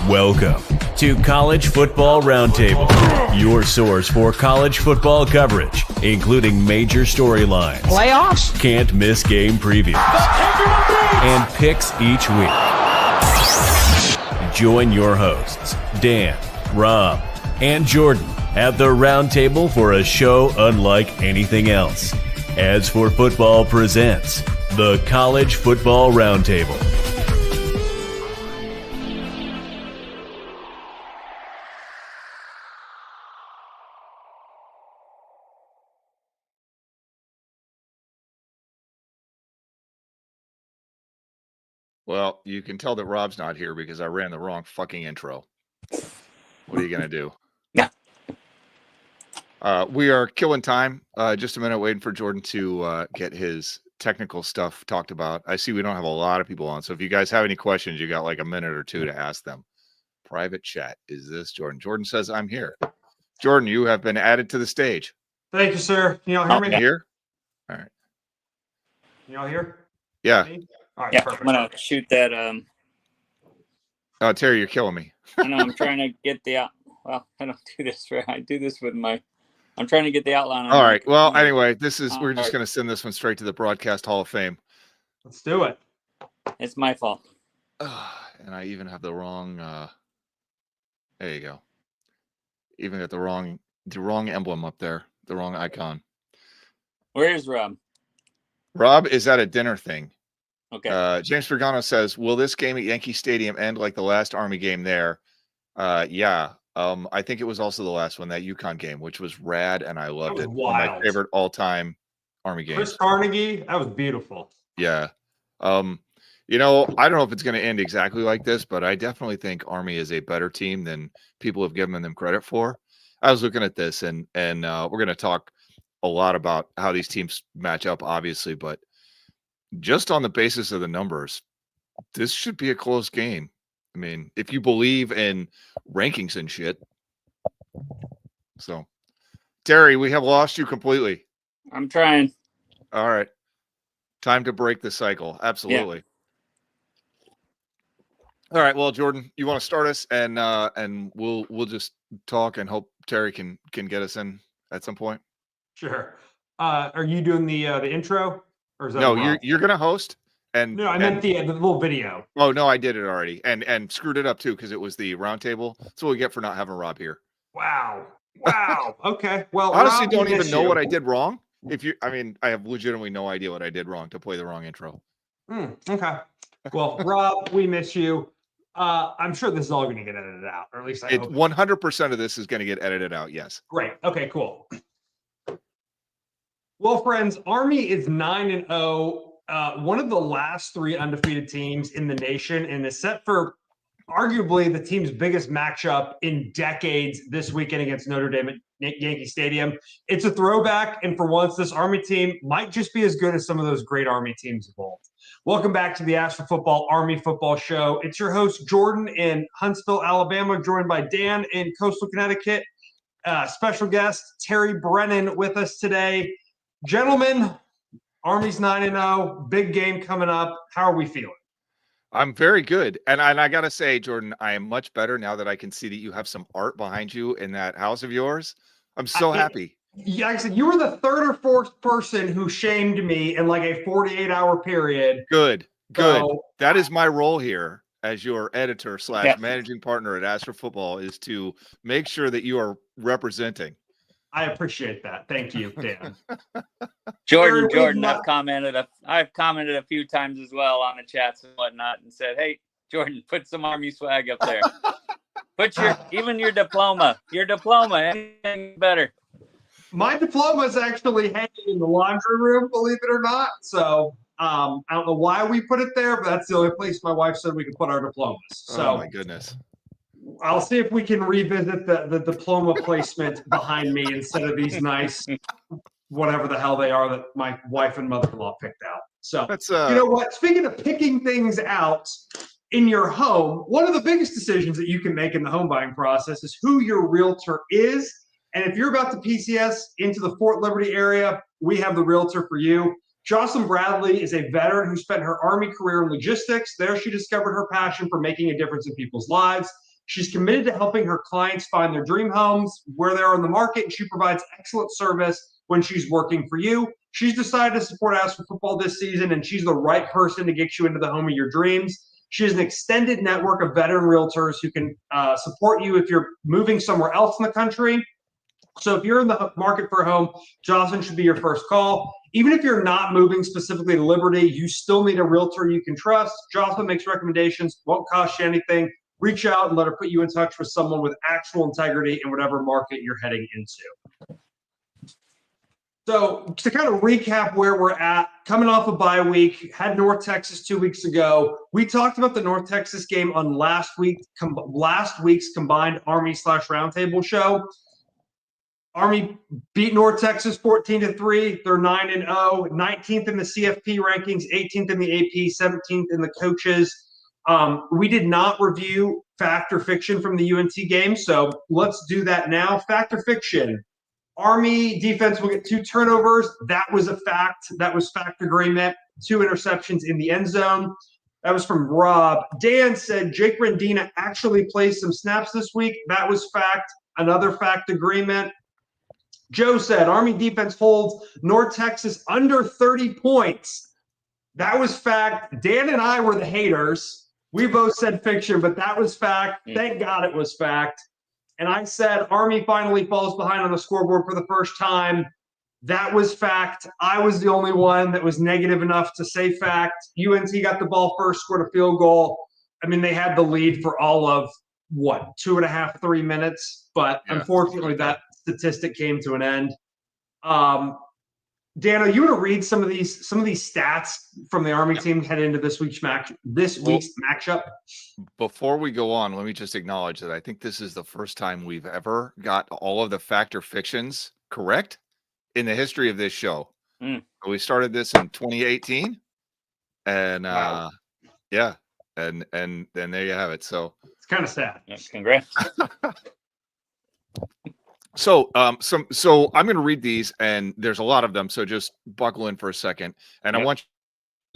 Welcome to College Football Roundtable, your source for college football coverage, including major storylines, playoffs, can't miss game previews, and picks each week. Join your hosts, Dan, Rob, and Jordan at the roundtable for a show unlike anything else. As for Football presents the College Football Roundtable. Well, you can tell that Rob's not here because I ran the wrong fucking intro. What are you going to do? Yeah. We are killing time. Just a minute waiting for Jordan to get his technical stuff talked about. I see we don't have a lot of people on. So if you guys have any questions, you got like a minute or two to ask them. Private chat. Is this Jordan? Jordan says, I'm here. Jordan, you have been added to the stage. Thank you, sir. Can y'all hear me? Here? All right. Can y'all hear? Yeah. All right, Yeah, perfect. I'm gonna shoot that. Oh, Terry, you're killing me. I know I'm trying to get the out. Well, I don't do this I do this with my. I'm trying to get the outline. All right. Well, anyway, we're just right. going to send this one straight to the Broadcast Hall of Fame. Let's do it. It's my fault. And I even have the wrong. There you go. Even got the wrong emblem up there, the wrong icon. Where is Rob? Rob is at a dinner thing. Okay. James Fergano says, "Will this game at Yankee Stadium end like the last Army game there?" Yeah. I think it was also the last one, that UConn game, which was rad, and I loved it. One of my favorite all-time Army games. Chris Carnegie, that was beautiful. Yeah. You know, I don't know if it's going to end exactly like this, but I definitely think Army is a better team than people have given them credit for. I was looking at this, and we're going to talk a lot about how these teams match up, obviously, but just on the basis of the numbers, this should be a close game. I mean, if you believe in rankings and shit. So, Terry, we have lost you completely. I'm trying. All right. Time to break the cycle. Absolutely. Yeah. All right. Well, Jordan, you want to start us, and we'll just talk and hope Terry can get us in at some point. Sure. Are you doing the intro? Or is that no, you're gonna host. And no, I meant the little video. Oh no, I did it already, and screwed it up too because it was the roundtable. That's what we get for not having Rob here. Wow. Okay. Well, honestly, Rob, don't even know what I did wrong. I have legitimately no idea what I did wrong to play the wrong intro. Okay. Well, Rob, we miss you. I'm sure this is all going to get edited out, or at least I hope. 100% of this is going to get edited out. Yes. Great. Okay. Cool. Well, friends, Army is 9-0. One of the last three undefeated teams in the nation, and is set for arguably the team's biggest matchup in decades this weekend against Notre Dame at Yankee Stadium. It's a throwback, and for once, this Army team might just be as good as some of those great Army teams of old. Welcome back to the Ask for Football Army Football Show. It's your host, Jordan, in Huntsville, Alabama, joined by Dan in Coastal Connecticut. Special guest, Terry Brennan, with us today. Gentlemen, Army's 9-0, big game coming up. How are we feeling? I'm very good. And I got to say, Jordan, I am much better now that I can see that you have some art behind you in that house of yours. I'm so happy. Yeah, like I said, you were the third or fourth person who shamed me in like a 48-hour period. Good. So, that is my role here as your editor / managing partner at Ask for Football, is to make sure that you are representing. I appreciate that. Thank you, Dan. Jordan, I've commented a few times as well on the chats and whatnot, and said, "Hey, Jordan, put some Army swag up there. Put your diploma, anything better." My diploma is actually hanging in the laundry room, believe it or not. So I don't know why we put it there, but that's the only place my wife said we could put our diplomas. So oh my goodness. I'll see if we can revisit the diploma placement behind me instead of these nice, whatever the hell they are that my wife and mother-in-law picked out. So that's you know what? Speaking of picking things out in your home, one of the biggest decisions that you can make in the home buying process is who your realtor is. And if you're about to PCS into the Fort Liberty area, we have the realtor for you. Jocelyn Bradley is a veteran who spent her Army career in logistics. There, she discovered her passion for making a difference in people's lives. She's committed to helping her clients find their dream homes where they are in the market, and she provides excellent service when she's working for you. She's decided to support Ask for Football this season, and she's the right person to get you into the home of your dreams. She has an extended network of veteran realtors who can support you if you're moving somewhere else in the country. So if you're in the market for a home, Jocelyn should be your first call. Even if you're not moving specifically to Liberty, you still need a realtor you can trust. Jocelyn makes recommendations, won't cost you anything. Reach out and let her put you in touch with someone with actual integrity in whatever market you're heading into. So to kind of recap where we're at, coming off a bye week, had North Texas 2 weeks ago. We talked about the North Texas game on last week's combined Army/Roundtable show. Army beat North Texas 14-3. They're 9-0, 19th in the CFP rankings, 18th in the AP, 17th in the coaches. We did not review fact or fiction from the UNT game, so let's do that now. Fact or fiction. Army defense will get 2 turnovers. That was a fact. That was fact agreement. 2 interceptions in the end zone. That was from Rob. Dan said Jake Rendina actually plays some snaps this week. That was fact. Another fact agreement. Joe said Army defense holds North Texas under 30 points. That was fact. Dan and I were the haters. We both said fiction, but that was fact. Thank God it was fact. And I said Army finally falls behind on the scoreboard for the first time. That was fact. I was the only one that was negative enough to say fact. UNT got the ball first, scored a field goal. I mean, they had the lead for all of, 2.5, 3 minutes. But unfortunately, that statistic came to an end. Dano, you want to read some of these stats from the Army team heading into this week's matchup? Before we go on, let me just acknowledge that I think this is the first time we've ever got all of the fact or fictions correct in the history of this show. We started this in 2018, and wow. And then there you have it. So it's kind of sad. Yeah, congrats. So I'm going to read these, and there's a lot of them. So just buckle in for a second, and I want you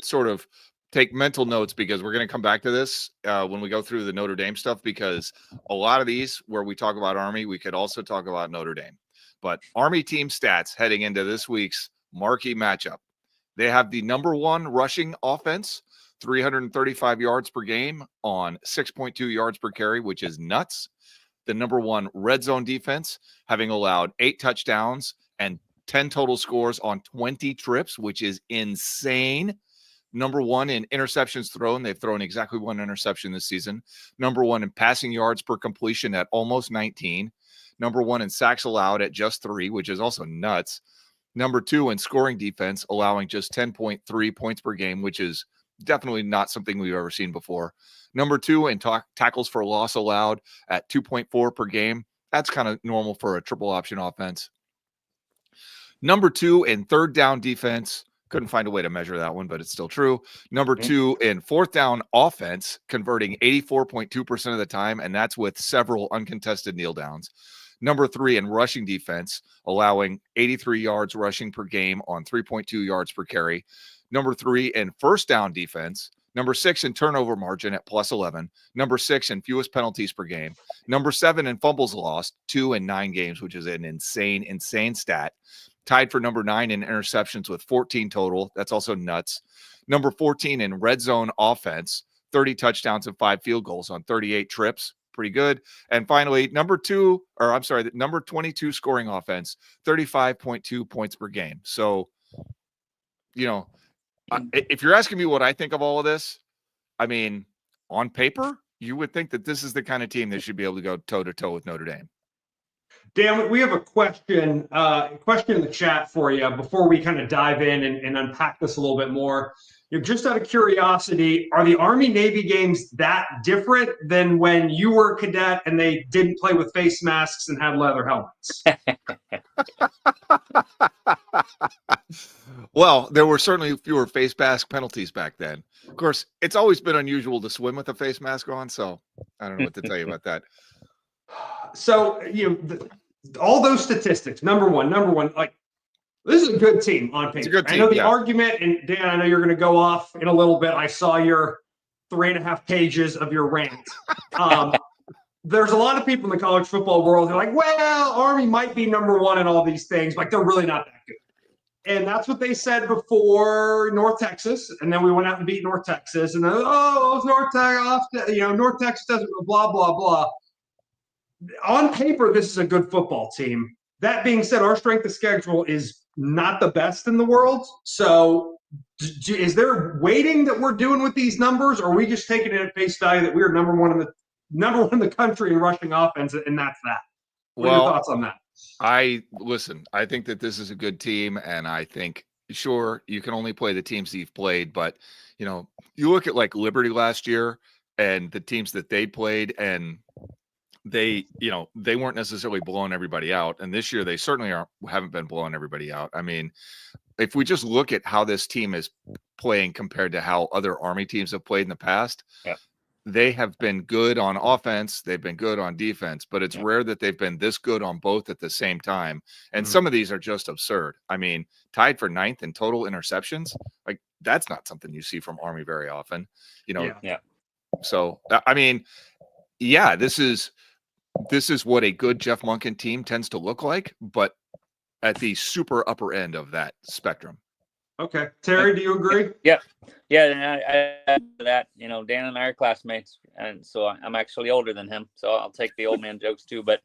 to sort of take mental notes, because we're going to come back to this when we go through the Notre Dame stuff, because a lot of these where we talk about Army, we could also talk about Notre Dame. But Army team stats heading into this week's marquee matchup. They have the #1 rushing offense, 335 yards per game on 6.2 yards per carry, which is nuts. The #1 red zone defense, having allowed 8 touchdowns and 10 total scores on 20 trips, which is insane. #1 in interceptions thrown. They've thrown exactly 1 interception this season. #1 in passing yards per completion at almost 19. #1 in sacks allowed at just 3, which is also nuts. #2 in scoring defense, allowing just 10.3 points per game, which is definitely not something we've ever seen before. #2 in tackles for loss allowed at 2.4 per game. That's kind of normal for a triple option offense. #2 in third down defense. Couldn't find a way to measure that one, but it's still true. #2 in fourth down offense, converting 84.2% of the time, and that's with several uncontested kneel downs. #3 in rushing defense, allowing 83 yards rushing per game on 3.2 yards per carry. #3 in first down defense. #6 in turnover margin at +11. #6 in fewest penalties per game. #7 in fumbles lost, 2 in 9 games, which is an insane stat. Tied for #9 in interceptions with 14 total. That's also nuts. #14 in red zone offense, 30 touchdowns and 5 field goals on 38 trips. Pretty good. And finally, the number 22 scoring offense, 35.2 points per game. So, if you're asking me what I think of all of this, I mean, on paper, you would think that this is the kind of team that should be able to go toe-to-toe with Notre Dame. Dan, we have a question in the chat for you before we kind of dive in and unpack this a little bit more. Just out of curiosity, are the Army-Navy games that different than when you were a cadet and they didn't play with face masks and had leather helmets? Well, there were certainly fewer face mask penalties back then. Of course, it's always been unusual to swim with a face mask on, so I don't know what to tell you about that. So, all those statistics, number one, like This is a good team on paper. It's a good team, I know the yeah. argument, and Dan, I know you're going to go off in a little bit. I saw your 3.5 pages of your rant. There's a lot of people in the college football world who are like, well, Army might be number one in all these things. Like, they're really not that good. And that's what they said before North Texas. And then we went out and beat North Texas. And then, it's North Texas, North Texas doesn't blah, blah, blah. On paper, this is a good football team. That being said, our strength of schedule is not the best in the world. So is there weighting that we're doing with these numbers, or are we just taking it at face value that we're number one in the country in rushing offense, and that's that? What are your thoughts on that? I think that this is a good team, and I think, sure, you can only play the teams that you've played, but you look at like Liberty last year and the teams that they played, and they weren't necessarily blowing everybody out. And this year they certainly haven't been blowing everybody out. I mean, if we just look at how this team is playing compared to how other Army teams have played in the past, they have been good on offense. They've been good on defense, but it's rare that they've been this good on both at the same time. And some of these are just absurd. I mean, tied for 9th in total interceptions. Like, that's not something you see from Army very often, So, I mean, this is what a good Jeff Monken team tends to look like, but at the super upper end of that spectrum. Okay. Terry, do you agree? Yeah. And I add to that, Dan and I are classmates, and so I'm actually older than him, so I'll take the old man jokes too. But,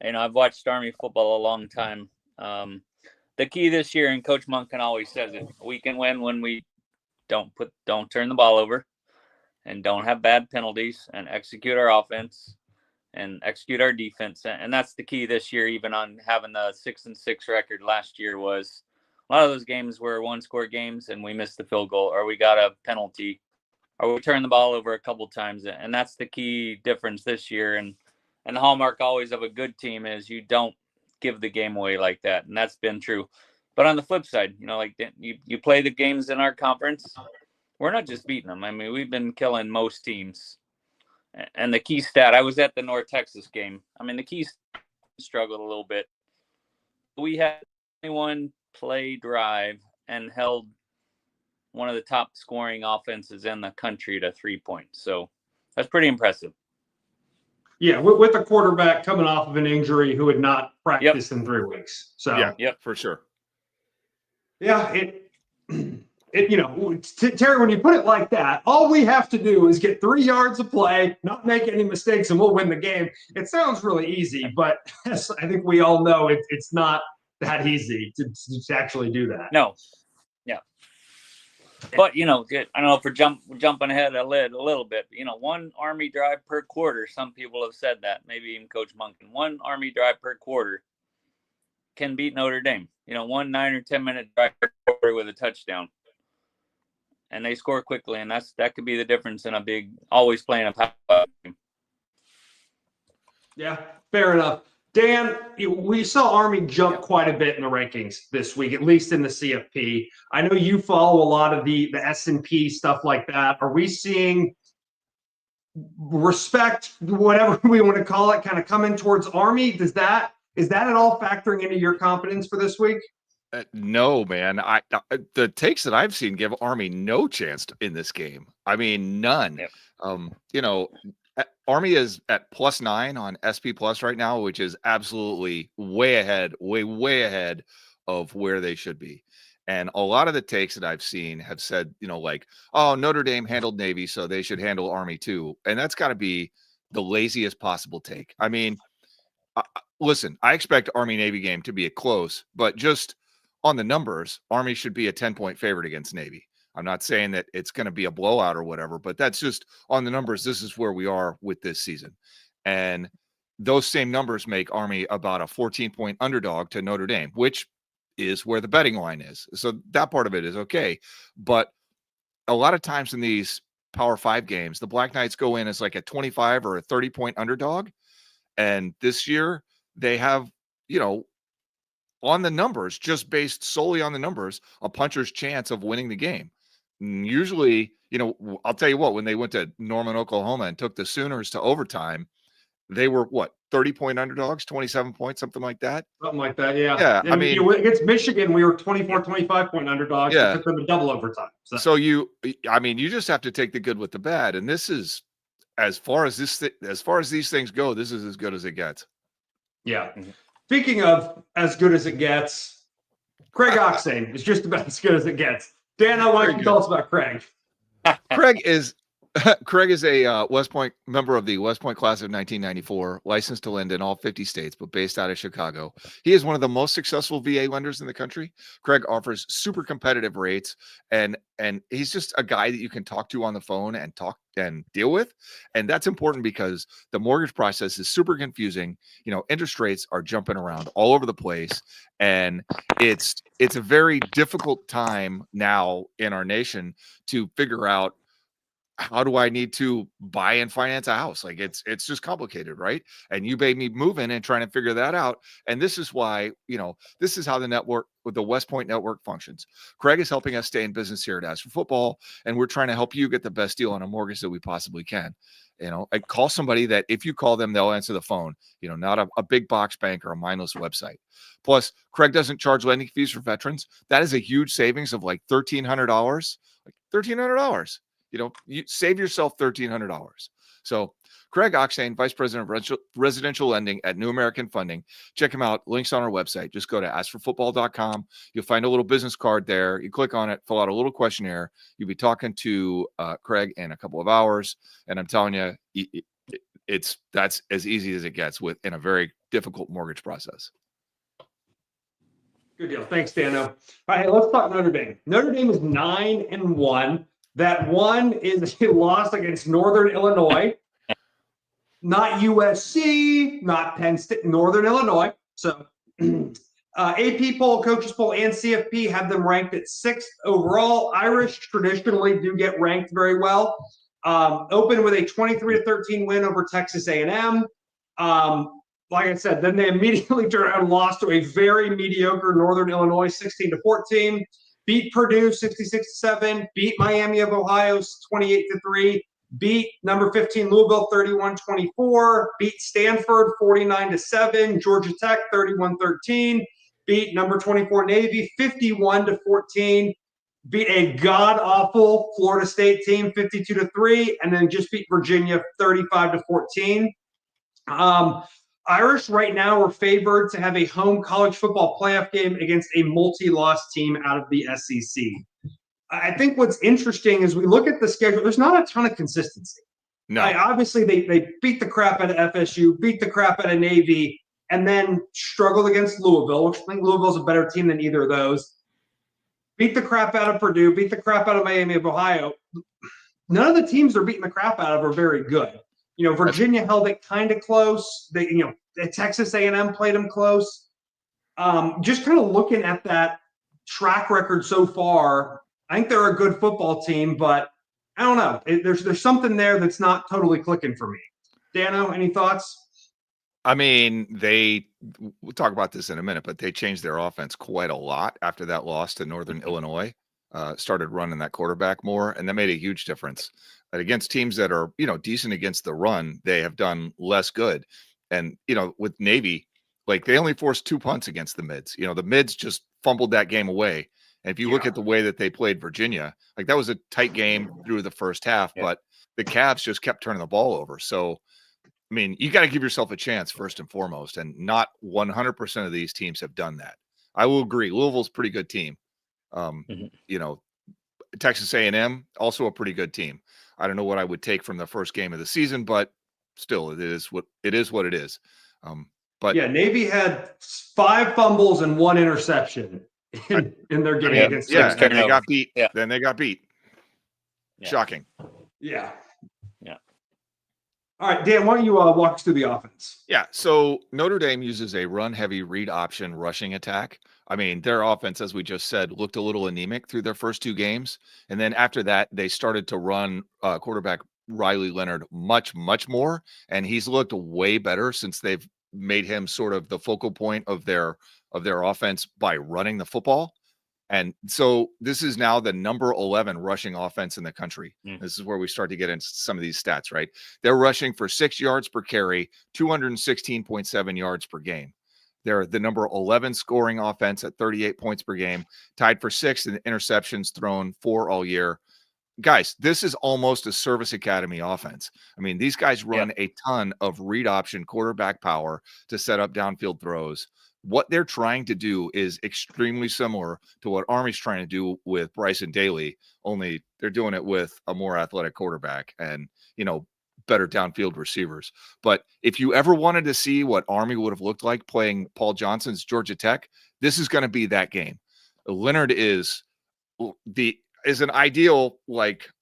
I've watched Army football a long time. The key this year, and Coach Monken always says it, we can win when we don't turn the ball over and don't have bad penalties and execute our offense and execute our defense. And that's the key this year, even on having the 6-6 record last year. Was a lot of those games were one-score games and we missed the field goal, or we got a penalty, or we turned the ball over a couple times. And that's the key difference this year. And the hallmark always of a good team is you don't give the game away like that. And that's been true. But on the flip side, like you play the games in our conference, we're not just beating them. I mean, we've been killing most teams. And the key stat, I was at the North Texas game. I mean, the key struggled a little bit. We had 21 play drive and held one of the top scoring offenses in the country to 3 points. So that's pretty impressive. Yeah, with a quarterback coming off of an injury who had not practiced in 3 weeks. So for sure. Yeah, Terry, when you put it like that, all we have to do is get 3 yards of play, not make any mistakes, and we'll win the game. It sounds really easy, but I think we all know it's not that easy to actually do that. No. Yeah. But, I don't know if we're jumping ahead a little bit. One Army drive per quarter, some people have said that, maybe even Coach Monken. One Army drive per quarter can beat Notre Dame. 1 9 or 10 minute drive per quarter with a touchdown. And they score quickly, and that could be the difference in always playing a power game. Yeah, fair enough. Dan, we saw Army jump quite a bit in the rankings this week, at least in the CFP. I know you follow a lot of the S&P stuff like that. Are we seeing respect, whatever we want to call it, kind of coming towards Army? Is that at all factoring into your confidence for this week? No, man. The takes that I've seen give Army no chance in this game. I mean, none. Yep. Army is at +9 on SP Plus right now, which is absolutely way ahead of where they should be. And a lot of the takes that I've seen have said, like, oh, Notre Dame handled Navy, so they should handle Army too. And that's got to be the laziest possible take. I mean, listen, I expect Army-Navy game to be a close, but just on the numbers, Army should be a 10-point favorite against Navy. I'm not saying that it's going to be a blowout or whatever, but that's just on the numbers. This is where we are with this season. And those same numbers make Army about a 14-point underdog to Notre Dame, which is where the betting line is. So that part of it is okay. But a lot of times in these Power 5 games, the Black Knights go in as like a 25 or a 30-point underdog. And this year they have, on the numbers, just based solely on the numbers, a puncher's chance of winning the game. Usually, I'll tell you what, when they went to Norman, Oklahoma and took the Sooners to overtime, they were 30 30-point underdogs, 27 points, something like that. Something like that, yeah. Yeah, And I mean, against Michigan, we were 24, 25-point underdogs. Yeah. It took them a double overtime. So you just have to take the good with the bad, and this is as far as these things go, this is as good as it gets. Yeah. Speaking of as good as it gets, Craig Oxane is just about as good as it gets. Dan, why don't you tell us about Craig? Craig is a West Point member of the West Point class of 1994, licensed to lend in all 50 states, but based out of Chicago. He is one of the most successful VA lenders in the country. Craig offers super competitive rates, and he's just a guy that you can talk to on the phone and talk and deal with. And that's important because the mortgage process is super confusing. Interest rates are jumping around all over the place, and it's a very difficult time now in our nation to figure out, how do I need to buy and finance a house? Like it's just complicated, right? And you made me move in and trying to figure that out. And this is why, this is how the West Point network functions. Craig is helping us stay in business here at As for Football, and we're trying to help you get the best deal on a mortgage that we possibly can. I call somebody that if you call them, they'll answer the phone, not a big box bank or a mindless website. Plus, Craig doesn't charge lending fees for veterans. That is a huge savings of like $1,300, $1,300. You save yourself $1,300. So Craig Oxane, Vice President of Residential Lending at New American Funding. Check him out. Links on our website. Just go to asforfootball.com. You'll find a little business card there. You click on it, fill out a little questionnaire. You'll be talking to Craig in a couple of hours. And I'm telling you, that's as easy as it gets in a very difficult mortgage process. Good deal. Thanks, Dano. All right, let's talk Notre Dame. Notre Dame is 9-1. That one is a loss against Northern Illinois, not USC, not Penn State, Northern Illinois. So AP poll, coaches poll, and CFP have them ranked at 6th overall. Irish traditionally do get ranked very well. Open with a 23-13 win over Texas A&M. Like I said, then they immediately turned around and lost to a very mediocre Northern Illinois, 16-14. Beat Purdue 66-7, beat Miami of Ohio 28-3, beat number 15 Louisville 31-24, beat Stanford 49-7, Georgia Tech 31-13, beat number 24 Navy 51-14, beat a god-awful Florida State team 52-3, and then just beat Virginia 35-14. Irish right now are favored to have a home college football playoff game against a multi-loss team out of the SEC. I think what's interesting is we look at the schedule. There's not a ton of consistency. No. Obviously, they beat the crap out of FSU, beat the crap out of Navy, and then struggled against Louisville, which I think Louisville's a better team than either of those. Beat the crap out of Purdue, beat the crap out of Miami of Ohio. None of the teams they're beating the crap out of are very good. Virginia held it kind of close. Texas A&M played them close. Just kind of looking at that track record so far, I think they're a good football team, but I don't know. There's something there that's not totally clicking for me. Dano, any thoughts? I mean, we'll talk about this in a minute, but they changed their offense quite a lot after that loss to Northern Illinois. Started running that quarterback more, and that made a huge difference. But against teams that are, decent against the run, they have done less good. And, with Navy, like they only forced 2 punts against the Mids. The Mids just fumbled that game away. And if you look at the way that they played Virginia, like that was a tight game through the first half, but the Cavs just kept turning the ball over. So, I mean, you got to give yourself a chance first and foremost, and not 100% of these teams have done that. I will agree. Louisville's a pretty good team. Texas A&M, also a pretty good team. I don't know what I would take from the first game of the season, but still, it is what it is. But Navy had 5 fumbles and 1 interception in their game against. And they got beat. Yeah. Then they got beat. Yeah. Shocking. Yeah. All right, Dan, why don't you walk us through the offense? Yeah, so Notre Dame uses a run-heavy read option rushing attack. I mean, their offense, as we just said, looked a little anemic through their first 2 games. And then after that, they started to run quarterback Riley Leonard much, much more. And he's looked way better since they've made him sort of the focal point of their offense by running the football. And so this is now the number 11 rushing offense in the country. Mm. This is where we start to get into some of these stats, right? They're rushing for 6 yards per carry, 216.7 yards per game. They're the number 11 scoring offense at 38 points per game, tied for 6th in interceptions thrown 4 all year. Guys, this is almost a service academy offense. I mean, these guys run a ton of read option quarterback power to set up downfield throws. What they're trying to do is extremely similar to what Army's trying to do with Bryson Daly, only they're doing it with a more athletic quarterback and, better downfield receivers. But if you ever wanted to see what Army would have looked like playing Paul Johnson's Georgia Tech, this is going to be that game. Leonard is an ideal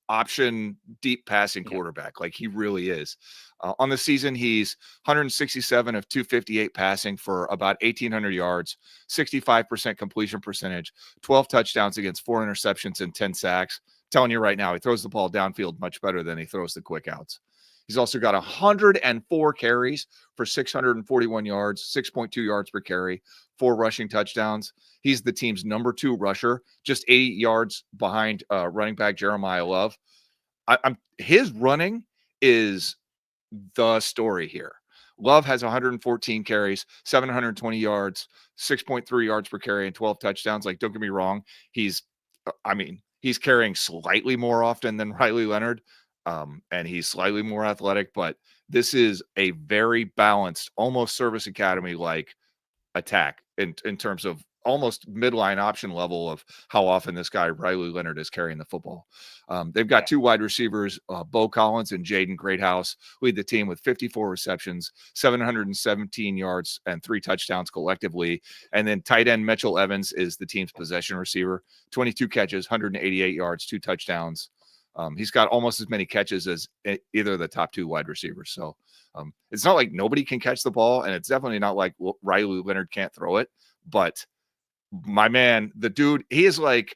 option deep passing quarterback. Like he really is. On the season, he's 167 of 258 passing for about 1,800 yards, 65% completion percentage, 12 touchdowns against 4 interceptions and 10 sacks. I'm telling you right now, he throws the ball downfield much better than he throws the quick outs. He's also got 104 carries for 641 yards, 6.2 yards per carry, 4 rushing touchdowns. He's the team's number 2 rusher, just 80 yards behind running back Jeremiah Love. His running is the story here. Love has 114 carries, 720 yards, 6.3 yards per carry, and 12 touchdowns. Like, don't get me wrong. He's carrying slightly more often than Riley Leonard. And he's slightly more athletic, but this is a very balanced, almost service academy like attack in terms of almost midline option level of how often this guy Riley Leonard is carrying the football. They've got 2 wide receivers, Bo Collins and Jaden Greathouse, lead the team with 54 receptions, 717 yards, and 3 touchdowns collectively. And then tight end Mitchell Evans is the team's possession receiver, 22 catches, 188 yards, 2 touchdowns. He's got almost as many catches as either of the top 2 wide receivers. So it's not like nobody can catch the ball, and it's definitely not like Riley Leonard can't throw it. But my man, the dude, he is like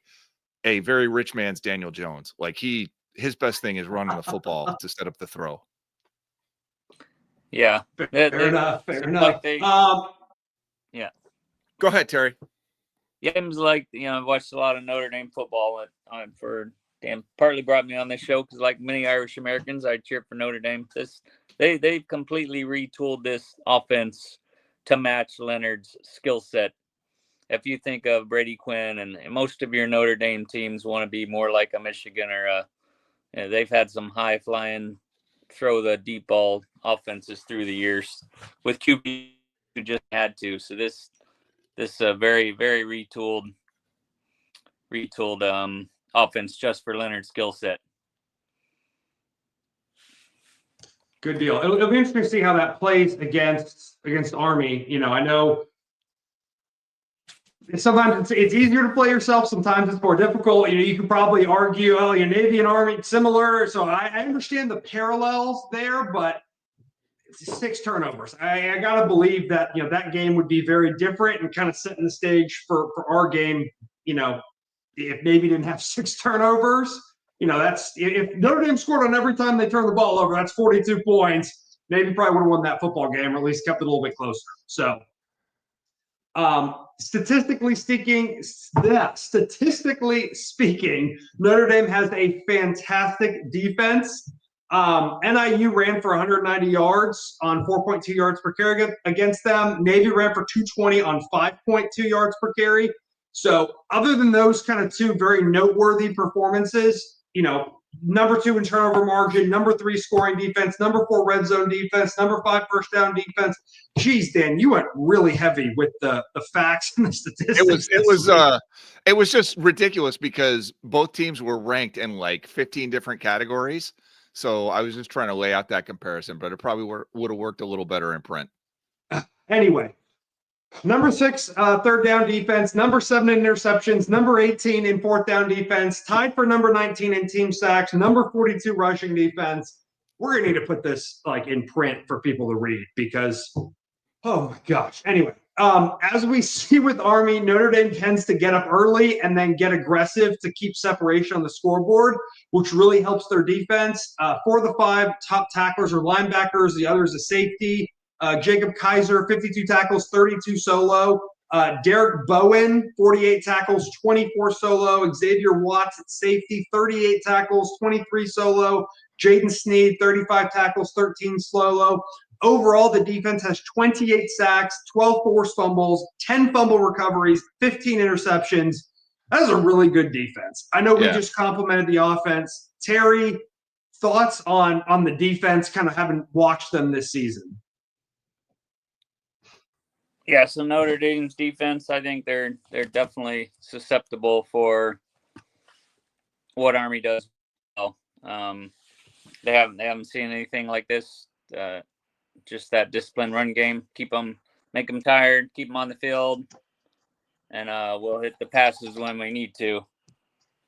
a very rich man's Daniel Jones. Like his best thing is running the football to set up the throw. Yeah. Fair enough. Yeah. Go ahead, Terry. Games I've watched a lot of Notre Dame football partly brought me on this show because, like many Irish Americans, I cheer for Notre Dame. They've completely retooled this offense to match Leonard's skill set. If you think of Brady Quinn and most of your Notre Dame teams want to be more like a Michigan or they've had some high flying, throw the deep ball offenses through the years with QB who just had to. So this very, very retooled offense just for Leonard's skill set. Good deal. It'll be interesting to see how that plays against Army. I know sometimes it's easier to play yourself. Sometimes it's more difficult. You can probably argue, Navy and Army similar. So I understand the parallels there, but 6 turnovers. I got to believe that, that game would be very different and kind of setting the stage for our game, if Navy didn't have 6 turnovers, that's if Notre Dame scored on every time they turned the ball over, that's 42 points. Navy probably would have won that football game or at least kept it a little bit closer. So statistically speaking, Notre Dame has a fantastic defense. NIU ran for 190 yards on 4.2 yards per carry against them. Navy ran for 220 on 5.2 yards per carry. So other than those kind of 2 very noteworthy performances, number 2 in turnover margin, number 3 scoring defense, number 4 red zone defense, number 5 first down defense. Geez, Dan, you went really heavy with the facts and the statistics. It was just ridiculous because both teams were ranked in like 15 different categories. So I was just trying to lay out that comparison, but it probably would have worked a little better in print. Anyway. Number 6, third down defense. Number 7 in interceptions. Number 18 in fourth down defense. Tied for number 19 in team sacks. Number 42 rushing defense. We're going to need to put this in print for people to read because, oh my gosh. Anyway, as we see with Army, Notre Dame tends to get up early and then get aggressive to keep separation on the scoreboard, which really helps their defense. 4 of the 5 top tacklers are linebackers. The other is a safety. Jacob Kaiser, 52 tackles, 32 solo. Derek Bowen, 48 tackles, 24 solo. Xavier Watts at safety, 38 tackles, 23 solo. Jaden Sneed, 35 tackles, 13 solo. Overall, the defense has 28 sacks, 12 forced fumbles, 10 fumble recoveries, 15 interceptions. That is a really good defense. I know we just complimented the offense. Terry, thoughts on the defense, kind of having watched them this season? Yeah, so Notre Dame's defense, I think they're definitely susceptible for what Army does well. They haven't seen anything like this. Just that disciplined run game, make them tired, keep them on the field, and we'll hit the passes when we need to.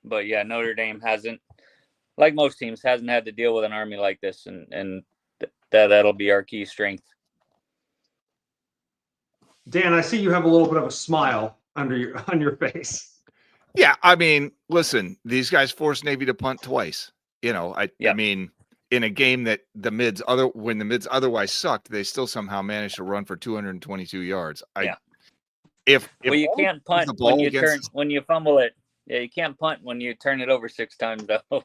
But yeah, Notre Dame hasn't, like most teams, hasn't had to deal with an Army like this, and that'll be our key strength. Dan, I see you have a little bit of a smile on your face. Yeah, I mean, listen, these guys forced Navy to punt twice. I mean, in a game that when the mids otherwise sucked, they still somehow managed to run for 222 yards. If you can't punt when you fumble it. Yeah, you can't punt when you turn it over 6 times though.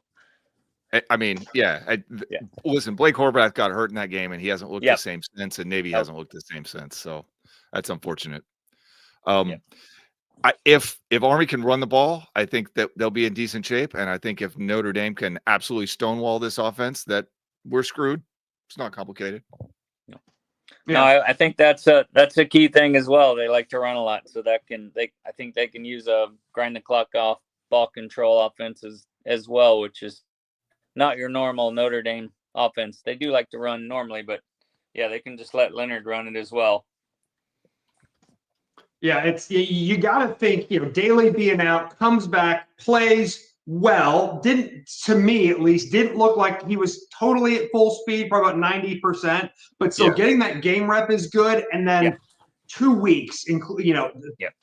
I mean, listen, Blake Horvath got hurt in that game, and he hasn't looked the same since, and Navy hasn't looked the same since. So that's unfortunate. If Army can run the ball, I think that they'll be in decent shape. And I think if Notre Dame can absolutely stonewall this offense, that we're screwed. It's not complicated. No, I think that's a key thing as well. They like to run a lot, so I think they can use a grind the clock off ball control offenses as well, which is not your normal Notre Dame offense. They do like to run normally, but yeah, they can just let Leonard run it as well. Yeah, you got to think, Daly being out, comes back, plays well. To me at least, didn't look like he was totally at full speed, probably about 90%. But still, getting that game rep is good. And then 2 weeks,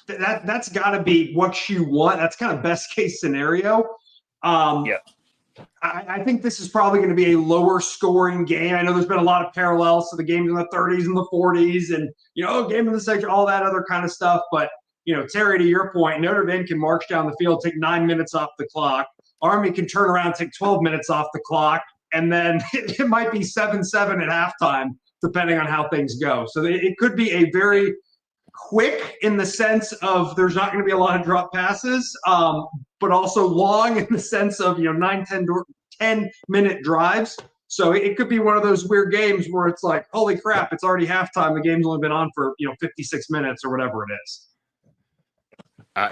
that's got to be what you want. That's kind of best case scenario. I think this is probably going to be a lower scoring game. I know there's been a lot of parallels to the games in the 30s and the 40s and, game in the section, all that other kind of stuff. But, Terry, to your point, Notre Dame can march down the field, take 9 minutes off the clock. Army can turn around, take 12 minutes off the clock. And then it might be 7-7 at halftime, depending on how things go. So it could be a very quick in the sense of there's not going to be a lot of drop passes, but also long in the sense of 10-minute drives. So it could be one of those weird games where it's like, holy crap, it's already halftime. The game's only been on for 56 minutes or whatever it is.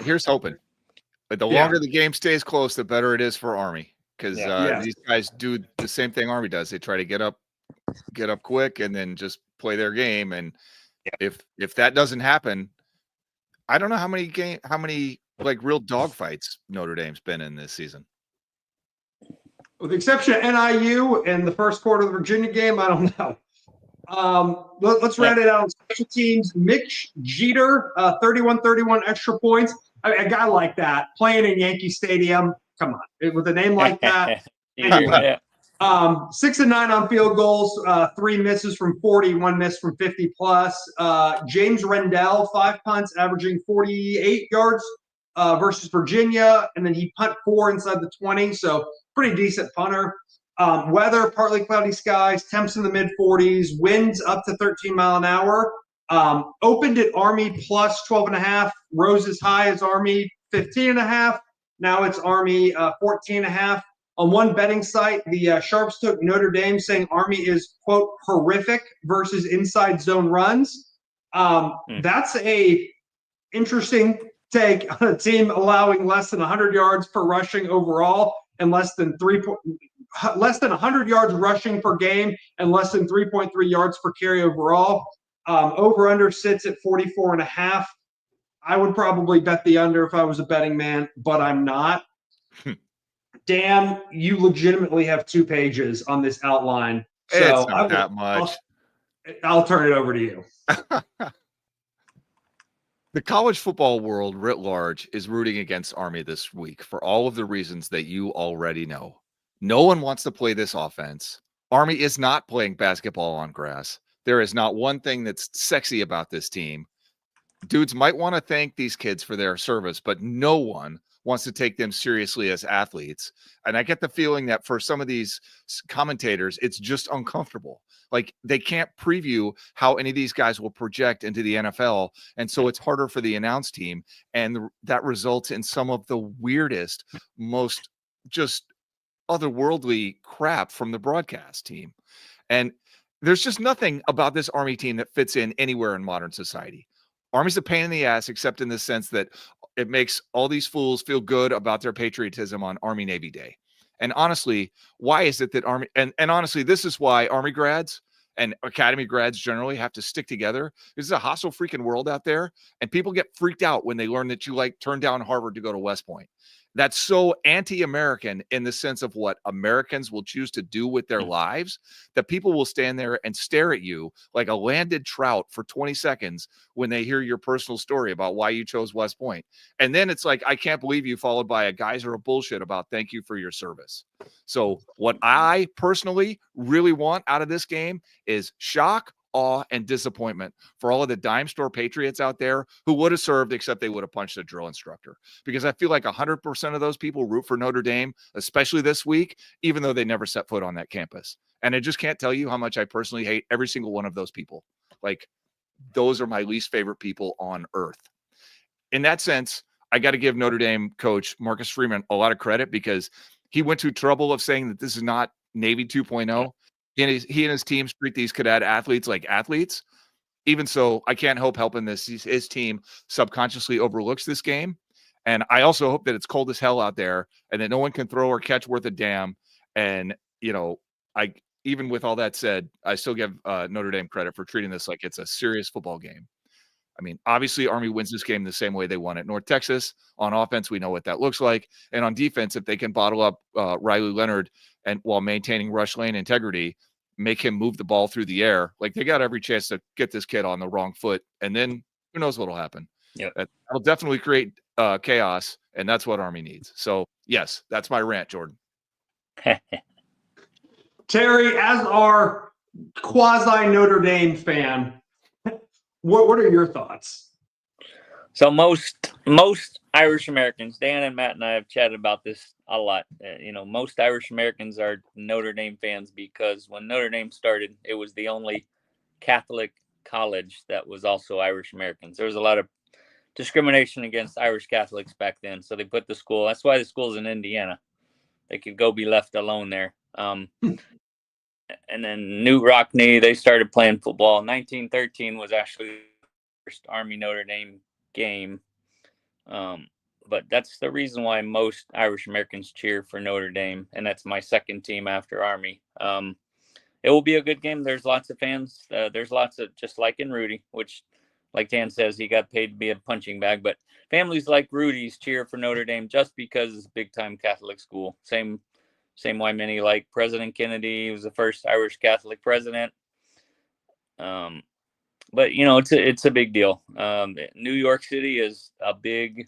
Here's hoping. The longer the game stays close, the better it is for Army, because these guys do the same thing Army does. They try to get up quick and then just play their game. And if that doesn't happen, I don't know how many like real dogfights Notre Dame's been in this season. With the exception of NIU and the first quarter of the Virginia game, I don't know. Let's round it out on special teams. Mitch Jeter, 31-31 extra points. I mean, a guy like that playing in Yankee Stadium, come on, with a name like that. Anyway, 6 and 9 on field goals, 3 misses from 40, 1 miss from 50 plus. James Rendell, 5 punts, averaging 48 yards versus Virginia, and then he punt 4 inside the 20, so pretty decent punter. Weather, partly cloudy skies, temps in the mid 40s, winds up to 13 mile an hour. Opened at Army plus 12.5, rose as high as Army 15.5. Now it's Army 14.5. On one betting site, the Sharps took Notre Dame, saying Army is, quote, horrific versus inside zone runs. That's a interesting take on a team allowing less than 100 yards per rushing overall and less than 100 yards rushing per game and less than 3.3 yards per carry overall. Over-under sits at 44.5. I would probably bet the under if I was a betting man, but I'm not. Dan, you legitimately have 2 pages on this outline. So it's not that much. I'll turn it over to you. The college football world writ large is rooting against Army this week for all of the reasons that you already know. No one wants to play this offense. Army is not playing basketball on grass. There is not one thing that's sexy about this team. dudes might want to thank these kids for their service, but no one wants to take them seriously as athletes. And I get the feeling that for some of these commentators, it's just uncomfortable. Like they can't preview how any of these guys will project into the NFL. And so it's harder for the announce team. And that results in some of the weirdest, most just otherworldly crap from the broadcast team. And there's just nothing about this Army team that fits in anywhere in modern society. Army's a pain in the ass, except in the sense that it makes all these fools feel good about their patriotism on Army Navy Day. And honestly, why is it that Army and honestly, this is why Army grads and academy grads generally have to stick together. This is a hostile freaking world out there, and people get freaked out when they learn that you like turn down Harvard to go to West Point. That's so anti-American in the sense of what Americans will choose to do with their lives, that people will stand there and stare at you like a landed trout for 20 seconds when they hear your personal story about why you chose West Point. And then it's like, I can't believe you, followed by a geyser of bullshit about thank you for your service. So what I personally really want out of this game is shock, awe, and disappointment for all of the dime store patriots out there who would have served, except they would have punched a drill instructor. Because I feel like 100% of those people root for Notre Dame, especially this week, even though they never set foot on that campus. And I just can't tell you how much I personally hate every single one of those people. Like, those are my least favorite people on earth. In that sense, I got to give Notre Dame coach Marcus Freeman a lot of credit, because he went to trouble of saying that this is not Navy 2.0. He and his teams treat these cadet athletes like athletes. Even so, I can't helping this. His team subconsciously overlooks this game. And I also hope that it's cold as hell out there and that no one can throw or catch worth a damn. And, even with all that said, I still give Notre Dame credit for treating this like it's a serious football game. I mean, obviously, Army wins this game the same way they won at North Texas. On offense, we know what that looks like. And on defense, if they can bottle up Riley Leonard and while maintaining rush lane integrity, make him move the ball through the air, like they got every chance to get this kid on the wrong foot. And then who knows what'll happen. Yeah, that'll definitely create chaos, and that's what Army needs. So, yes, that's my rant, Jordan. Terry, as our quasi Notre Dame fan, what are your thoughts? So most Irish Americans, Dan and Matt and I have chatted about this a lot. Most Irish Americans are Notre Dame fans because when Notre Dame started, it was the only Catholic college that was also Irish Americans. There was a lot of discrimination against Irish Catholics back then, so they put the school. That's why the school's in Indiana. They could go be left alone there. And then New Rockney, they started playing football. 1913 was actually the first Army Notre Dame game. But that's the reason why most Irish Americans cheer for Notre Dame, and that's my second team after Army. It will be a good game. There's lots of fans. There's lots of, just like in Rudy, which, like Dan says, he got paid to be a punching bag. But families like Rudy's cheer for Notre Dame just because it's a big-time Catholic school. Same why many like President Kennedy. He was the first Irish Catholic president. But it's a big deal. New York City is a big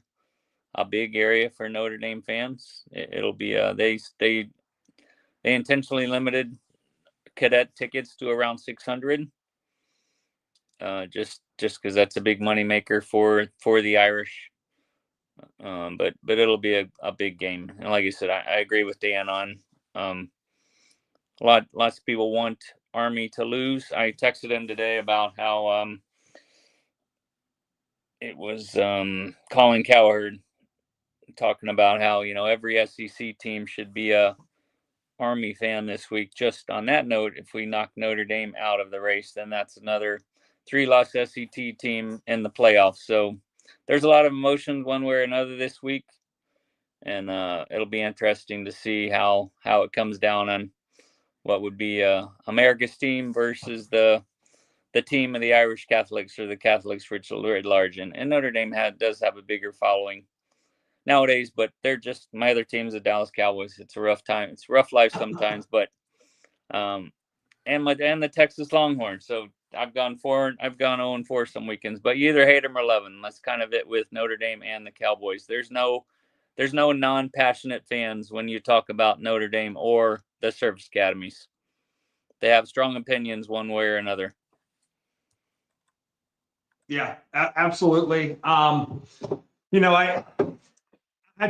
area for Notre Dame fans. It'll be they intentionally limited cadet tickets to around 600. Just because that's a big money maker for the Irish. But it'll be a big game. And like I said, I agree with Dan on lots of people want Army to lose. I texted him today about how it was Colin Cowherd talking about how every SEC team should be a Army fan this week. Just on that note, if we knock Notre Dame out of the race, then that's another 3-loss SEC team in the playoffs. So there's a lot of emotions one way or another this week, and it'll be interesting to see how it comes down on what would be America's team versus the team of the Irish Catholics or the Catholics writ large. And Notre Dame does have a bigger following nowadays, but they're just, my other team's the Dallas Cowboys. It's a rough time. It's a rough life sometimes, but and the Texas Longhorns. So I've gone 0-4 some weekends, but you either hate them or love them. That's kind of it with Notre Dame and the Cowboys. There's no non-passionate fans when you talk about Notre Dame or the service academies. They have strong opinions one way or another. Yeah, absolutely. I've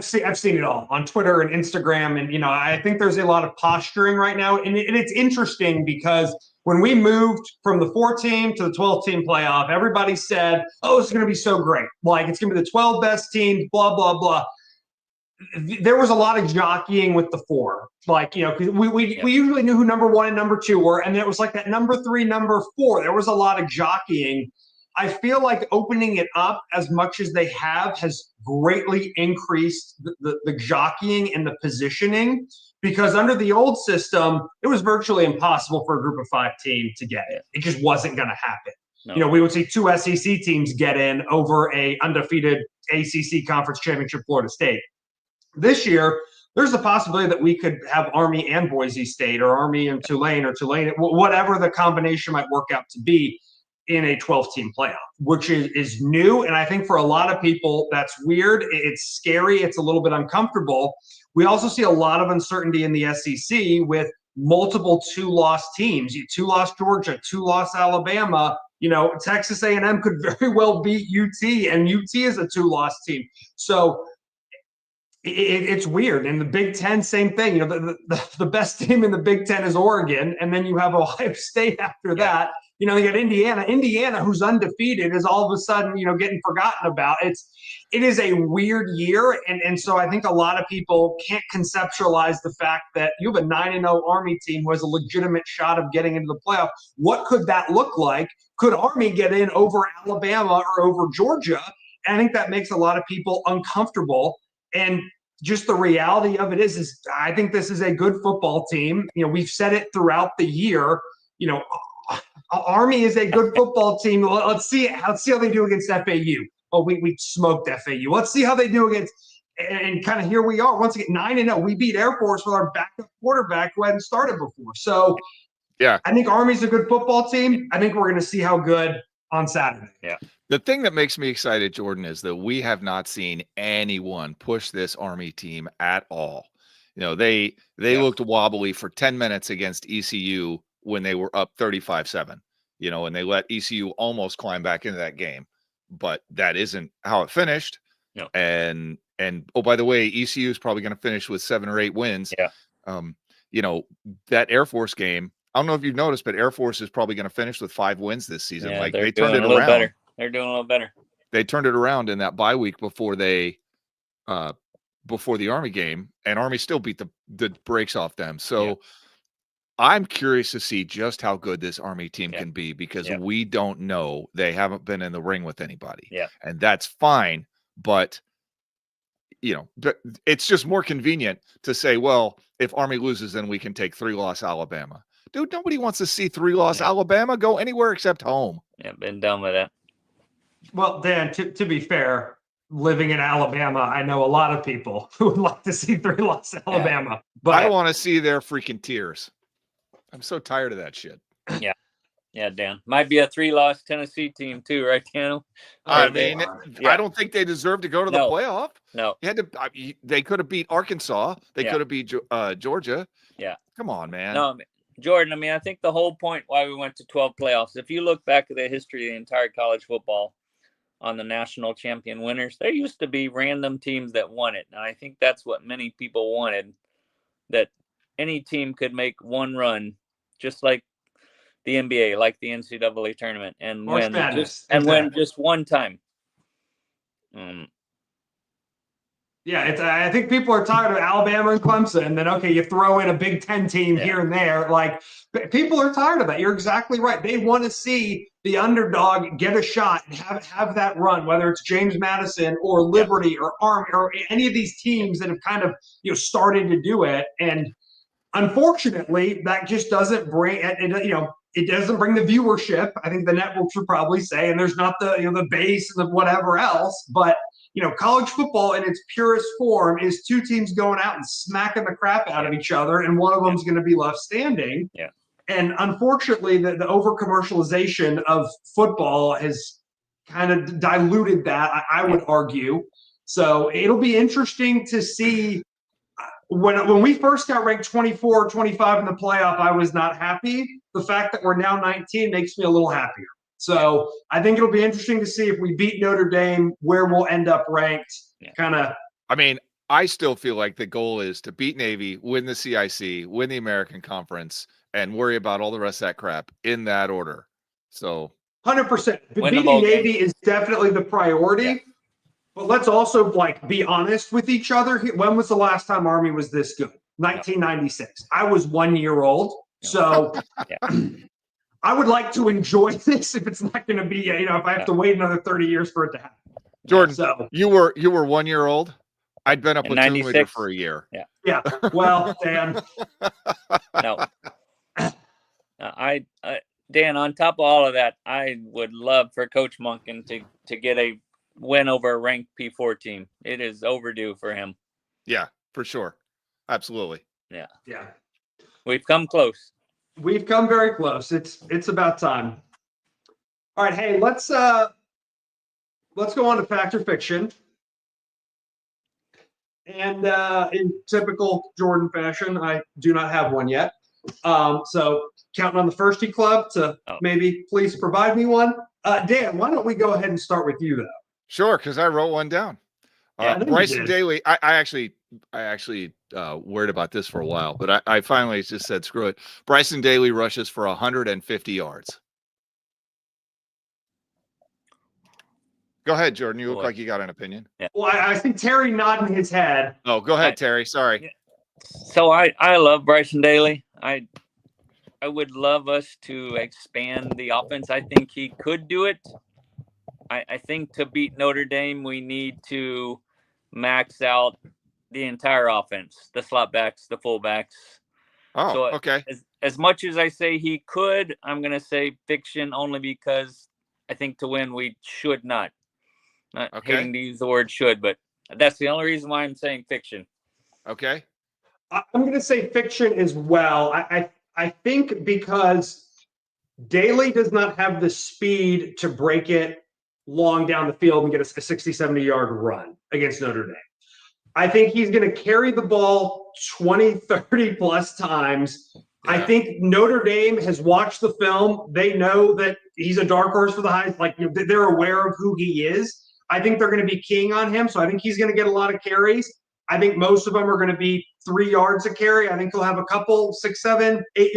seen it all on Twitter and Instagram, and I think there's a lot of posturing right now, and it's interesting because when we moved from the 4-team to the 12-team playoff, everybody said, "Oh, it's going to be so great! Like it's going to be the 12 best teams." Blah blah blah. There was a lot of jockeying with the 4, because we usually knew who number 1 and number 2 were, and it was like that number 3, number 4. There was a lot of jockeying. I feel like opening it up as much as they have has greatly increased the jockeying and the positioning, because under the old system, it was virtually impossible for a group of 5 team to get it. It just wasn't going to happen. No. We would see 2 SEC teams get in over a undefeated ACC conference championship Florida State. This year, there's a possibility that we could have Army and Boise State, or Army and Tulane, or Tulane, whatever the combination might work out to be, in a 12-team playoff, which is new. And I think for a lot of people, that's weird. It's scary. It's a little bit uncomfortable. We also see a lot of uncertainty in the SEC with multiple 2-loss teams. 2-loss Georgia, 2-loss Alabama. Texas A&M could very well beat UT, and UT is a 2-loss team. So it's weird. In the Big Ten, same thing. The best team in the Big Ten is Oregon, and then you have Ohio State after that. You got Indiana. Indiana, who's undefeated, is all of a sudden, getting forgotten about. It is a weird year, and so I think a lot of people can't conceptualize the fact that you have a 9-0 Army team who has a legitimate shot of getting into the playoff. What could that look like? Could Army get in over Alabama or over Georgia? And I think that makes a lot of people uncomfortable. And just the reality of it is I think this is a good football team. We've said it throughout the year. Army is a good football team. Let's see how they do against FAU. Oh, we smoked FAU. Let's see how they do against, and kind of here we are once again 9-0. We beat Air Force with our backup quarterback who hadn't started before. So yeah, I think Army's a good football team. I think we're going to see how good on Saturday. Yeah. The thing that makes me excited, Jordan, is that we have not seen anyone push this Army team at all. They looked wobbly for 10 minutes against ECU when they were up 35-7, and they let ECU almost climb back into that game, but that isn't how it finished. No. And oh, by the way, ECU is probably going to finish with 7 or 8 wins. Yeah. That Air Force game, I don't know if you've noticed, but Air Force is probably going to finish with 5 wins this season. Yeah, they turned it around. Better. They're doing a little better. They turned it around in that bye week before the Army game, and Army still beat the brakes off them. So I'm curious to see just how good this Army team can be, because we don't know. They haven't been in the ring with anybody. Yeah. And that's fine, but it's just more convenient to say, well, if Army loses, then we can take 3-loss Alabama. Dude, nobody wants to see 3-loss Alabama go anywhere except home. Yeah, been done with that. Well, Dan, to be fair, living in Alabama, I know a lot of people who would like to see 3-loss Alabama. But I want to see their freaking tears. I'm so tired of that shit. Yeah. Yeah, Dan. Might be a 3-loss Tennessee team too, right, Daniel? I mean, I don't think they deserve to go to the playoff. No. They could have beat Arkansas. They could have beat Georgia. Yeah. Come on, man. No, Jordan, I mean, I think the whole point why we went to 12 playoffs, if you look back at the history of the entire college football on the national champion winners, there used to be random teams that won it. And I think that's what many people wanted, that any team could make one run, just like the NBA, like the NCAA tournament, and win just one time. I think people are tired of Alabama and Clemson, and then you throw in a Big Ten team here and there. Like, people are tired of that. You're exactly right. They want to see the underdog get a shot and have that run, whether it's James Madison or Liberty or Army or any of these teams that have kind of started to do it. And unfortunately, that just doesn't bring it doesn't bring the viewership. I think the networks would probably say, and there's not the base and the whatever else, but college football in its purest form is 2 teams going out and smacking the crap out of each other, and one of them is going to be left standing. Yeah. And unfortunately, the over-commercialization of football has kind of diluted that, I would argue. So it'll be interesting to see. When we first got ranked 24, 25 in the playoff, I was not happy. The fact that we're now 19 makes me a little happier. So I think it'll be interesting to see if we beat Notre Dame, where we'll end up ranked. Kind of. I mean, I still feel like the goal is to beat Navy, win the CIC, win the American Conference, and worry about all the rest of that crap in that order. So 100%. Beating Navy is definitely the priority. Yeah. But let's also be honest with each other. When was the last time Army was this good? 1996. I was 1 year old. So I would like to enjoy this if it's not going to be, if I have to wait another 30 years for it to happen. Jordan, you were 1 year old. I'd been a platoon leader for a year. Yeah. Well, Dan. No. Dan, on top of all of that, I would love for Coach Monken to get a win over a ranked P4 team. It is overdue for him. Yeah, for sure. Absolutely. Yeah. Yeah. We've come close. We've come very close. It's about time. All right, hey, let's go on to fact or fiction. And in typical Jordan fashion, I do not have one yet. So counting on the Firsty Club to maybe please provide me one. Dan, why don't we go ahead and start with you, though? Sure, because I wrote one down. Bryson Daly, I actually worried about this for a while, but I finally just said, screw it. Bryson Daly rushes for 150 yards. Go ahead, Jordan. You look like you got an opinion. Yeah. Well, I think Terry nodding his head. Oh, go ahead, Terry. Sorry. So I love Bryson Daly. I would love us to expand the offense. I think he could do it. I think to beat Notre Dame, we need to max out the entire offense, the slot backs, the fullbacks. Oh, so okay. As much as I say he could, I'm going to say fiction only because I think to win we should not. Not hating to use the word should, but that's the only reason why I'm saying fiction. Okay. I'm going to say fiction as well. I think because Daly does not have the speed to break it long down the field and get a 60, 70-yard run against Notre Dame. I think he's going to carry the ball 20, 30 plus times. Yeah. I think Notre Dame has watched the film. They know that he's a dark horse for the highs. They're aware of who he is. I think they're going to be keying on him. So I think he's going to get a lot of carries. I think most of them are going to be 3 yards a carry. I think he'll have a couple 6, 7, 8,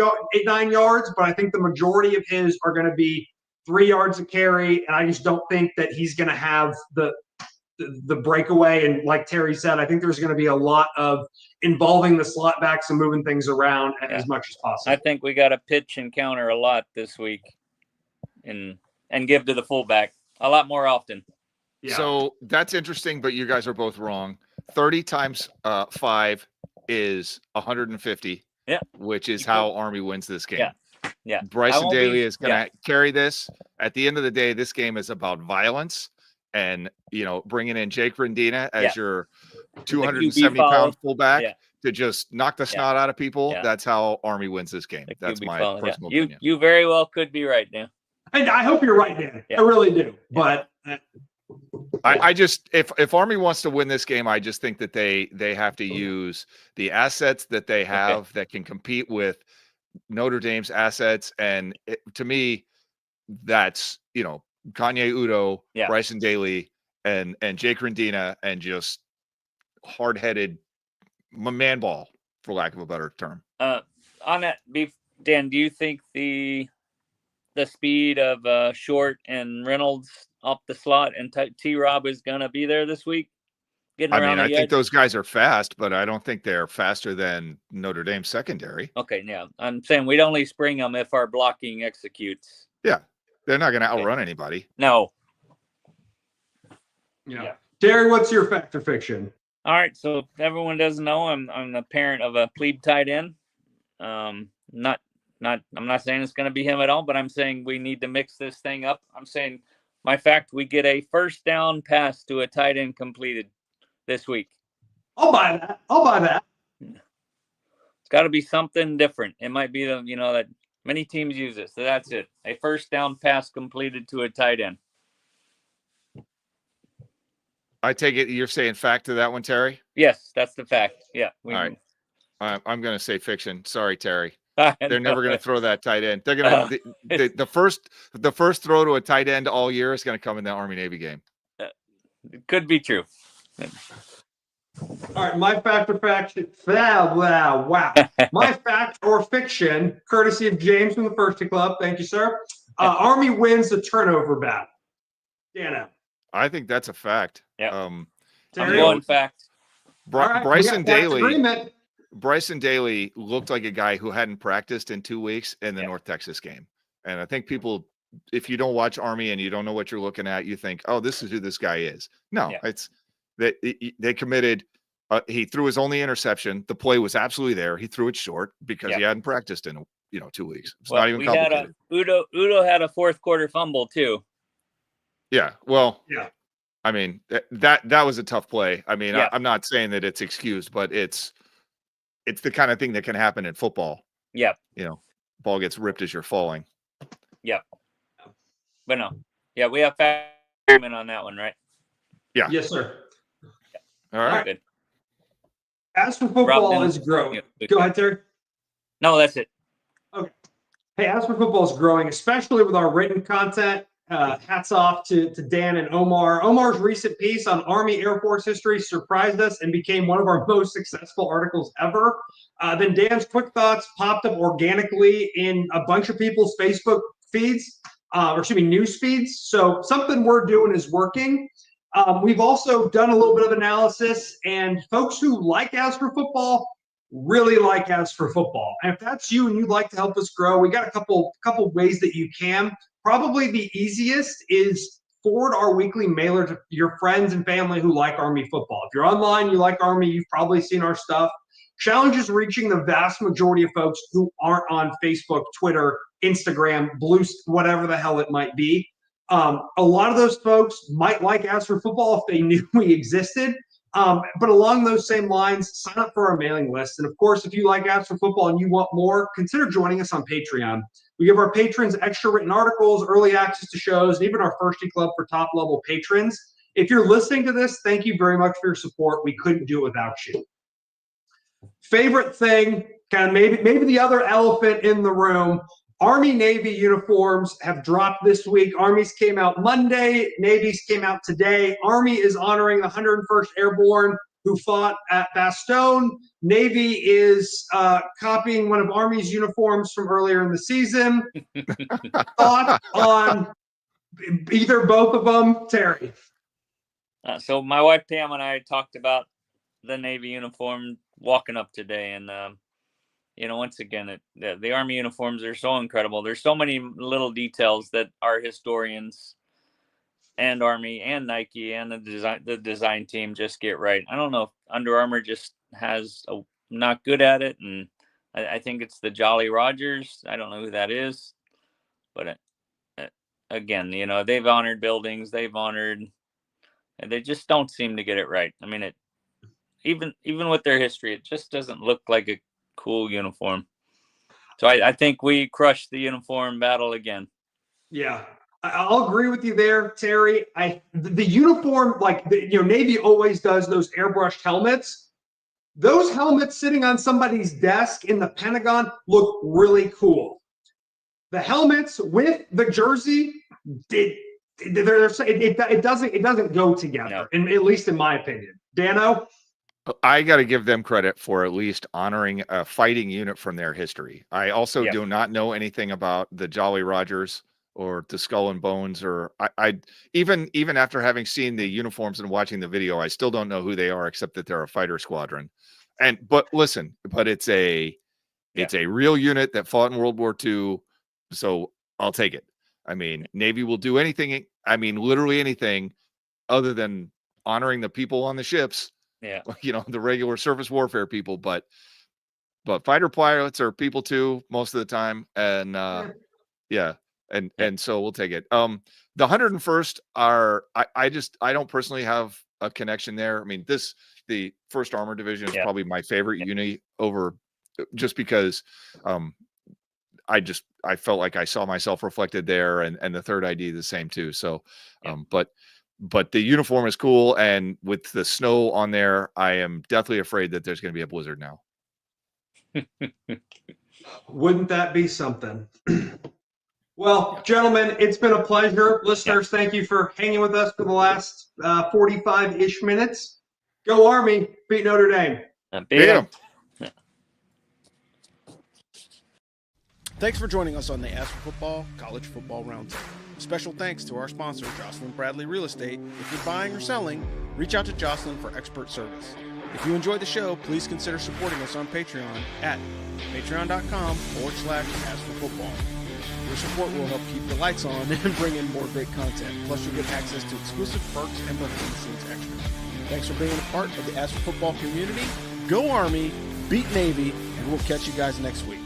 9 yards, but I think the majority of his are going to be 3 yards a carry. And I just don't think that he's going to have the breakaway. And like Terry said, I think there's going to be a lot of involving the slot backs and moving things around as much as possible. I think we got to pitch and counter a lot this week and give to the fullback a lot more often. Yeah. So that's interesting, but you guys are both wrong. 30 times 5 is 150. Yeah. Which is how Army wins this game. Yeah. Bryson Daly is going to carry this. At the end of the day, this game is about violence and, bringing in Jake Rendina as your 270-pound fullback to just knock the snot out of people. Yeah. That's how Army wins this game. That's my personal opinion. You very well could be right, Dan. And I hope you're right, Dan. I really do. But I just if Army wants to win this game, I just think that they have to use the assets that they have that can compete with Notre Dame's assets. And to me, that's Kanye Udo, Bryson Daly, and Jake Rendina, and just hard-headed man ball, for lack of a better term. On that, Dan, do you think the speed of Short and Reynolds off the slot and T-Rob is going to be there this week? I think those guys are fast, but I don't think they're faster than Notre Dame secondary. Okay, yeah. I'm saying we'd only spring them if our blocking executes. Yeah. They're not going to outrun anybody. No. Yeah. Terry, what's your fact or fiction? All right. So if everyone doesn't know, I'm the parent of a plebe tight end. I'm not saying it's going to be him at all, but I'm saying we need to mix this thing up. I'm saying my fact, we get a first down pass to a tight end completed this week. I'll buy that. It's got to be something different. It might be that many teams use it. So that's it. A first down pass completed to a tight end. I take it you're saying fact to that one, Terry? Yes, that's the fact. Yeah. All right. I'm going to say fiction. Sorry, Terry. They're never going to throw that tight end. They're going to the first throw to a tight end all year is going to come in the Army Navy game. It could be true. All right, my fact or faction. Wow. My fact or fiction, courtesy of James from the Firsty Club. Thank you, sir. Army wins the turnover battle. Dano. I think that's a fact. Yeah. I'm going fact. Bryson Daly looked like a guy who hadn't practiced in 2 weeks in the North Texas game. And I think people, if you don't watch Army and you don't know what you're looking at, you think, oh, this is who this guy is. No, it's that they committed. He threw his only interception. The play was absolutely there. He threw it short because he hadn't practiced in 2 weeks. It's not even complicated. Udo had a fourth quarter fumble too. Yeah. Well, I mean, that was a tough play. I mean, I'm not saying that it's excused, but it's the kind of thing that can happen in football. Yeah. Ball gets ripped as you're falling. Yeah. But no. Yeah, we have agreement on that one, right? Yeah. Yes, sir. All right. Good. As for football is growing. Go ahead, Terry. No, that's it. Okay. Hey, as for football is growing, especially with our written content. Hats off to Dan and Omar. Omar's recent piece on Army Air Force history surprised us and became one of our most successful articles ever. Then Dan's quick thoughts popped up organically in a bunch of people's Facebook feeds, news feeds. So something we're doing is working. We've also done a little bit of analysis, and folks who like As for Football really like As for Football. And if that's you and you'd like to help us grow, we got a couple ways that you can. Probably the easiest is forward our weekly mailer to your friends and family who like Army football. If you're online, you like Army, you've probably seen our stuff. Challenge is reaching the vast majority of folks who aren't on Facebook, Twitter, Instagram, whatever the hell it might be. A lot of those folks might like As for Football if they knew we existed. But along those same lines, sign up for our mailing list. And of course, if you like As for Football and you want more, consider joining us on Patreon. We give our patrons extra written articles, early access to shows, and even our Firsty Club for top-level patrons. If you're listening to this, thank you very much for your support. We couldn't do it without you. Favorite thing, kind of maybe the other elephant in the room, Army-Navy uniforms have dropped this week. Army's came out Monday. Navy's came out today. Army is honoring the 101st Airborne who fought at Bastogne. Navy is copying one of Army's uniforms from earlier in the season. Thoughts on either both of them, Terry? So my wife Pam and I talked about the Navy uniform walking up today, and once again, the Army uniforms are so incredible. There's so many little details that our historians and Army and Nike and the design team just get right. I don't know if Under Armour just not good at it, and I think it's the Jolly Rogers. I don't know who that is, but again, they've honored buildings, and they just don't seem to get it right. I mean, even with their history, it just doesn't look like a cool uniform. So I think we crushed the uniform battle again. Yeah, I'll agree with you there, Terry. The uniform, Navy always does those airbrushed helmets. Those helmets sitting on somebody's desk in the Pentagon look really cool. The helmets with the jersey, it doesn't go together, at least in my opinion. Dano? I got to give them credit for at least honoring a fighting unit from their history. I also do not know anything about the Jolly Rogers or the Skull and Bones, or I even after having seen the uniforms and watching the video, I still don't know who they are, except that they're a fighter squadron. But it's a real unit that fought in World War II, so I'll take it. I mean, Navy will do anything. I mean, literally anything, other than honoring the people on the ships. Yeah, the regular surface warfare people, but fighter pilots are people too most of the time, and and so we'll take it. The 101st are I don't personally have a connection there. I mean, the 1st Armor Division is probably my favorite unit over, just because I felt like I saw myself reflected there, and the 3rd ID the same too. So but the uniform is cool, and with the snow on there, I am deathly afraid that there's going to be a blizzard now. Wouldn't that be something? Well, gentlemen, it's been a pleasure. Listeners, thank you for hanging with us for the last 45-ish minutes. Go Army, beat Notre Dame. Beat 'em. Thanks for joining us on the Ask for Football College Football Roundtable. Special thanks to our sponsor, Jocelyn Bradley Real Estate. If you're buying or selling, reach out to Jocelyn for expert service. If you enjoyed the show, please consider supporting us on Patreon at patreon.com/askforfootball. Your support will help keep the lights on and bring in more great content. Plus, you'll get access to exclusive perks and behind-the-scenes extras. Thanks for being a part of the Ask for Football community. Go Army, beat Navy, and we'll catch you guys next week.